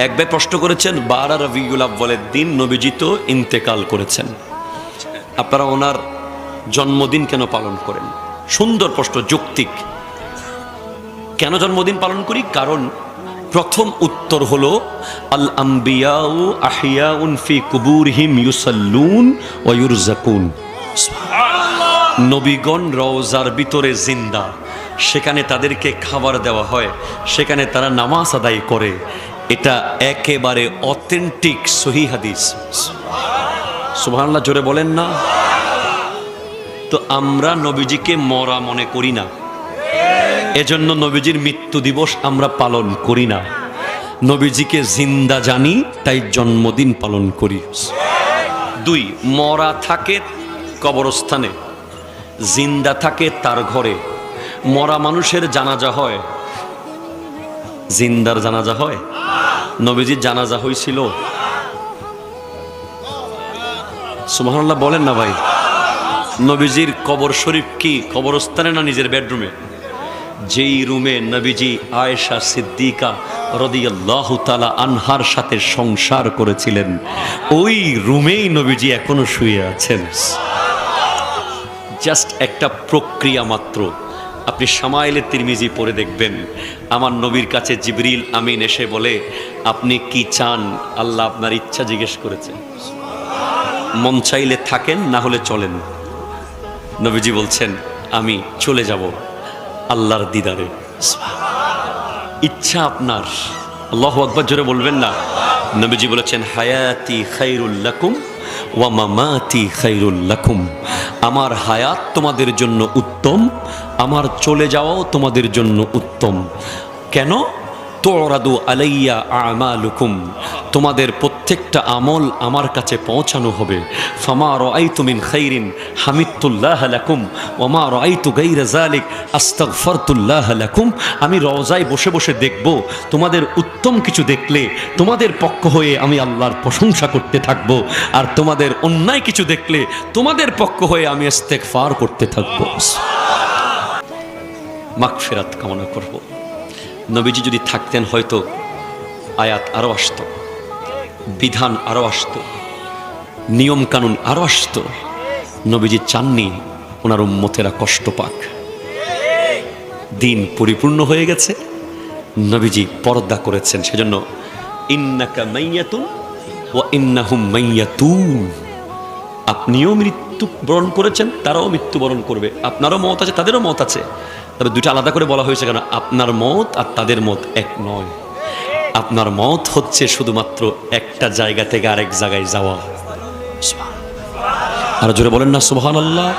এক ভাই প্রশ্ন করেছেন 12 রবিউল আউয়ালের দিন নবীজি তো ইন্তেকাল করেছেন, আপনারা ওনার জন্মদিন কেন পালন করেন? সুন্দর প্রশ্ন, যৌক্তিক। কেন জন্মদিন পালন করি? কারণ প্রথম উত্তর হলো আল আম্বিয়াউ আহিয়াউন ফি কুবুরহিম ইউসাল্লুন ওয়া ইউরযাকুন। নবীগণ রওজার ভিতরে জিন্দা, সেখানে তাদেরকে খাবার দেওয়া হয়, সেখানে তারা নামাজ আদায় করে। এটা একেবারে অথেন্টিক সহিহ হাদিস। সুবহানাল্লাহ, জোরে বলেন না। তো আমরা নবীজিকে মরা মনে করি না, এজন্য নবীজির মৃত্যু দিবস আমরা পালন করি না। নবীজিকে জিন্দা জানি, তাই জন্মদিন পালন করি। 2, মরা থাকে কবরস্থানে, জিন্দা থাকে তার ঘরে। মরা মানুষের জানাজা হয়, জিন্দার জানাজা হয়? নবীজির জানাজা হয়েছিল? সুবহানাল্লাহ বলেন না ভাই। নবীজির কবর শরীফ কি কবরস্থানে না নিজের বেডরুমে? যেই রুমে নবীজি আয়েশা সিদ্দিকা রাদিয়াল্লাহু তাআলা আনহার সাথে সংসার করেছিলেন, ওই রুমেই নবীজি এখনো শুয়ে আছেন। জাস্ট একটা প্রক্রিয়া মাত্র। আপনি শামাইলে তিরমিজি পড়ে দেখবেন, আমার নবীর কাছে জিবরিল আমিন এসে বলে, আপনি কি চান? আল্লাহ আপনার ইচ্ছা জিজ্ঞেস করেছেন, মন চাইলে থাকেন, না হলে চলেন। নবীজি বলছেন, আমি চলে যাব আল্লাহর দিদারে। ইচ্ছা আপনার। আল্লাহু আকবার, জোরে বলবেন না। নবীজি বলেছেন, হায়াতি খায়রুল লাকুম ওয়া মামাতি খায়রুল লাকুম। আমার হায়াত তোমাদের জন্য উত্তম, আমার চলে যাওয়াও তোমাদের জন্য উত্তম। কেন? তুরাদু আলাইয়া আমালুকুম, তোমাদের প্রত্যেকটা আমল আমার কাছে পৌঁছানো হবে। ফামা রাআইতু মিন খাইরিন হামিদতুল্লাহ লাকুম ওয়া মা রাআইতু গায়রা যালিক আস্তাগফারতুল্লাহ লাকুম। আমি রওজায় বসে বসে দেখব, তোমাদের উত্তম কিছু দেখলে তোমাদের পক্ষ হয়ে আমি আল্লাহর প্রশংসা করতে থাকব, আর তোমাদের অন্যায় কিছু দেখলে তোমাদের পক্ষ হয়ে আমি ইস্তেগফার করতে থাকব। মাগফিরাত কামনা করব। নবীজি যদি থাকতেন হয়তো আয়াত আরো আসতো, বিধান আরো আসতো, নিয়ম কানুন আরো আসতো। নবীজি চাননি ওনার উম্মতেরা কষ্ট পাক। দিন পরিপূর্ণ হয়ে গেছে, নবীজি পর্দা করেছেন। সেজন্য ইন্নাকা মাইয়াতুন ওয়া ইন্নাহুম মাইয়াতুন, আপনিও মৃত্যু বরণ করেছেন, তারাও মৃত্যুবরণ করবে। আপনারও মত আছে, তাদেরও মত আছে। তবে দুটো আলাদা করে বলা হয়েছে কেন? আপনার মত আর তাদের মত এক নয়। আপনার মত হচ্ছে শুধুমাত্র একটা জায়গা থেকে আরেক জায়গায় যাওয়া। আর জোরে বলেন না সুবহানাল্লাহ।